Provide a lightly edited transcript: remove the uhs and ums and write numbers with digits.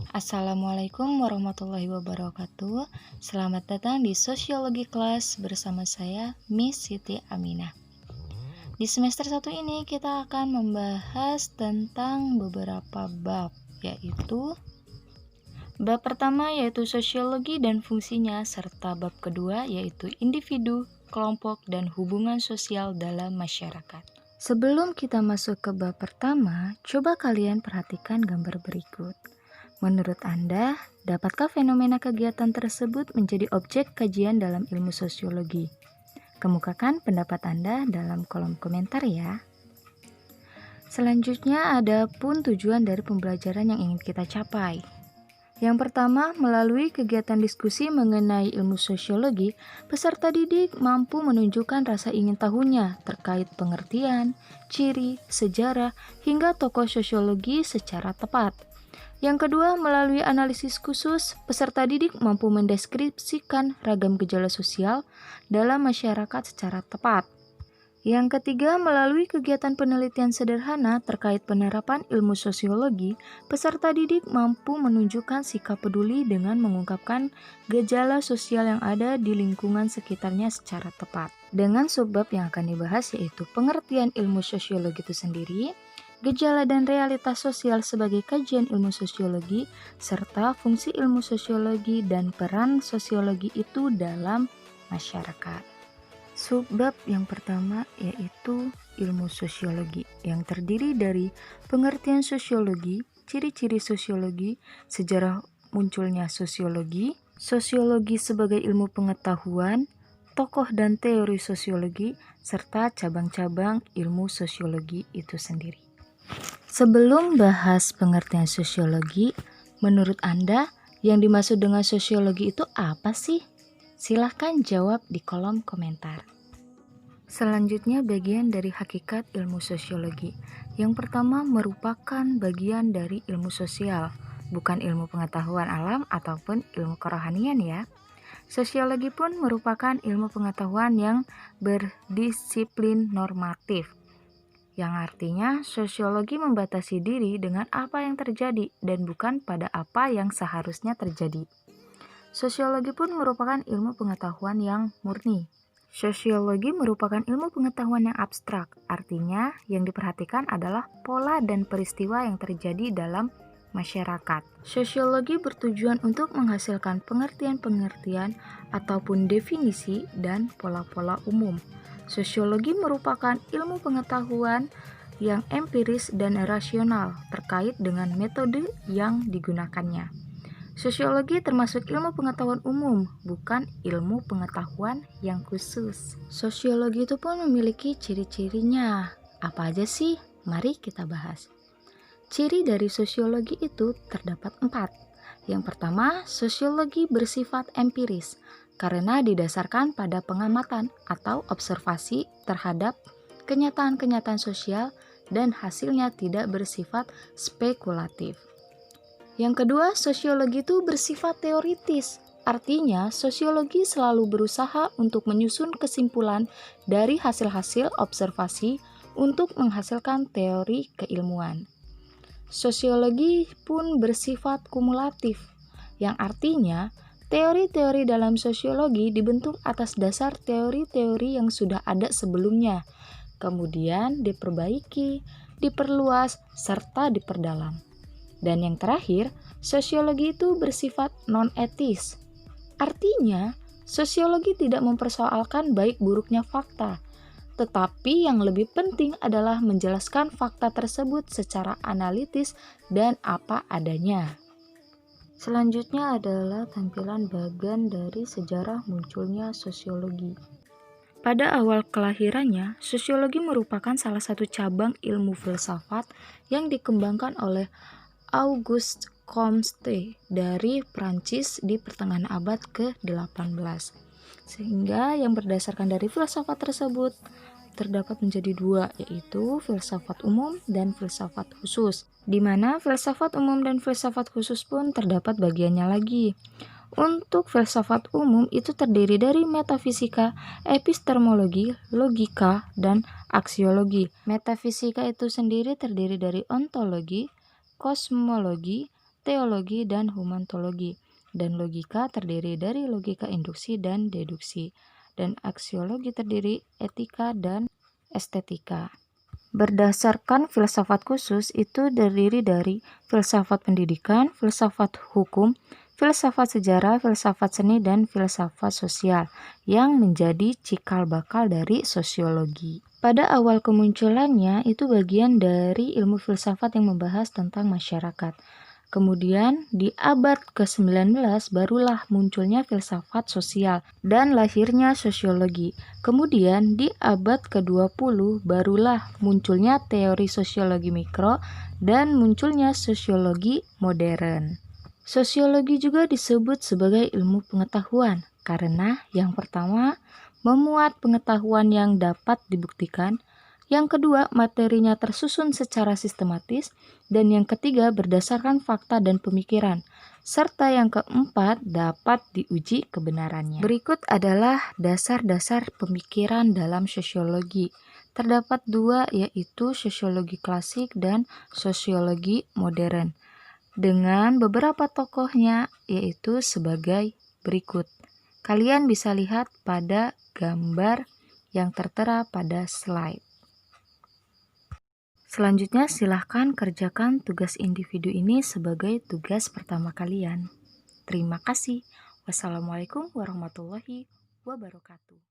Assalamualaikum warahmatullahi wabarakatuh. Selamat datang di Sosiologi Kelas bersama saya, Miss Siti Aminah. Di semester 1 ini kita akan membahas tentang beberapa bab, yaitu bab pertama yaitu sosiologi dan fungsinya, serta bab kedua yaitu individu, kelompok, dan hubungan sosial dalam masyarakat. Sebelum kita masuk ke bab pertama, coba kalian perhatikan gambar berikut. Menurut Anda, dapatkah fenomena kegiatan tersebut menjadi objek kajian dalam ilmu sosiologi? Kemukakan pendapat Anda dalam kolom komentar ya. Selanjutnya ada pun tujuan dari pembelajaran yang ingin kita capai. Yang pertama, melalui kegiatan diskusi mengenai ilmu sosiologi, peserta didik mampu menunjukkan rasa ingin tahunya terkait pengertian, ciri, sejarah, hingga tokoh sosiologi secara tepat. Yang kedua, melalui analisis khusus, peserta didik mampu mendeskripsikan ragam gejala sosial dalam masyarakat secara tepat. Yang ketiga, melalui kegiatan penelitian sederhana terkait penerapan ilmu sosiologi, peserta didik mampu menunjukkan sikap peduli dengan mengungkapkan gejala sosial yang ada di lingkungan sekitarnya secara tepat. Dengan subbab yang akan dibahas yaitu pengertian ilmu sosiologi itu sendiri, gejala dan realitas sosial sebagai kajian ilmu sosiologi, serta fungsi ilmu sosiologi dan peran sosiologi itu dalam masyarakat. Subbab yang pertama yaitu ilmu sosiologi yang terdiri dari pengertian sosiologi, ciri-ciri sosiologi, sejarah munculnya sosiologi, sosiologi sebagai ilmu pengetahuan, tokoh dan teori sosiologi, serta cabang-cabang ilmu sosiologi itu sendiri. Sebelum bahas pengertian sosiologi, menurut Anda yang dimaksud dengan sosiologi itu apa sih? Silahkan jawab di kolom komentar. Selanjutnya bagian dari hakikat ilmu sosiologi. Yang pertama merupakan bagian dari ilmu sosial, bukan ilmu pengetahuan alam ataupun ilmu kerohanian ya. Sosiologi pun merupakan ilmu pengetahuan yang berdisiplin normatif, yang artinya sosiologi membatasi diri dengan apa yang terjadi dan bukan pada apa yang seharusnya terjadi. Sosiologi pun merupakan ilmu pengetahuan yang murni. Sosiologi merupakan ilmu pengetahuan yang abstrak, artinya yang diperhatikan adalah pola dan peristiwa yang terjadi dalam masyarakat. Sosiologi bertujuan untuk menghasilkan pengertian-pengertian ataupun definisi dan pola-pola umum. Sosiologi merupakan ilmu pengetahuan yang empiris dan rasional terkait dengan metode yang digunakannya. Sosiologi termasuk ilmu pengetahuan umum, bukan ilmu pengetahuan yang khusus. Sosiologi itu pun memiliki ciri-cirinya. Apa aja sih? Mari kita bahas. Ciri dari sosiologi itu terdapat 4. Yang pertama, sosiologi bersifat empiris karena didasarkan pada pengamatan atau observasi terhadap kenyataan-kenyataan sosial dan hasilnya tidak bersifat spekulatif. Yang kedua, sosiologi itu bersifat teoritis. Artinya, sosiologi selalu berusaha untuk menyusun kesimpulan dari hasil-hasil observasi untuk menghasilkan teori keilmuan. Sosiologi pun bersifat kumulatif, yang artinya teori-teori dalam sosiologi dibentuk atas dasar teori-teori yang sudah ada sebelumnya, kemudian diperbaiki, diperluas, serta diperdalam. Dan yang terakhir, sosiologi itu bersifat non-etis. Artinya, sosiologi tidak mempersoalkan baik buruknya fakta, tetapi yang lebih penting adalah menjelaskan fakta tersebut secara analitis dan apa adanya. Selanjutnya adalah tampilan bagian dari sejarah munculnya sosiologi. Pada awal kelahirannya, sosiologi merupakan salah satu cabang ilmu filsafat yang dikembangkan oleh Auguste Comte dari Prancis di pertengahan abad ke-18. Sehingga yang berdasarkan dari filsafat tersebut terdapat menjadi 2, yaitu filsafat umum dan filsafat khusus. Di mana filsafat umum dan filsafat khusus pun terdapat bagiannya lagi. Untuk filsafat umum itu terdiri dari metafisika, epistemologi, logika, dan aksiologi. Metafisika itu sendiri terdiri dari ontologi, kosmologi, teologi, dan humantologi. Dan logika terdiri dari logika induksi dan deduksi. Dan aksiologi terdiri etika dan estetika. Berdasarkan filsafat khusus itu terdiri dari filsafat pendidikan, filsafat hukum, filsafat sejarah, filsafat seni, dan filsafat sosial yang menjadi cikal bakal dari sosiologi. Pada awal kemunculannya itu bagian dari ilmu filsafat yang membahas tentang masyarakat. Kemudian di abad ke-19 barulah munculnya filsafat sosial dan lahirnya sosiologi. Kemudian di abad ke-20 barulah munculnya teori sosiologi mikro dan munculnya sosiologi modern. Sosiologi juga disebut sebagai ilmu pengetahuan karena yang pertama memuat pengetahuan yang dapat dibuktikan, yang kedua materinya tersusun secara sistematis, dan yang ketiga berdasarkan fakta dan pemikiran, serta yang keempat dapat diuji kebenarannya. Berikut adalah dasar-dasar pemikiran dalam sosiologi. Terdapat dua, yaitu sosiologi klasik dan sosiologi modern, dengan beberapa tokohnya yaitu sebagai berikut. Kalian bisa lihat pada gambar yang tertera pada slide. Selanjutnya silahkan kerjakan tugas individu ini sebagai tugas pertama kalian. Terima kasih. Wassalamualaikum warahmatullahi wabarakatuh.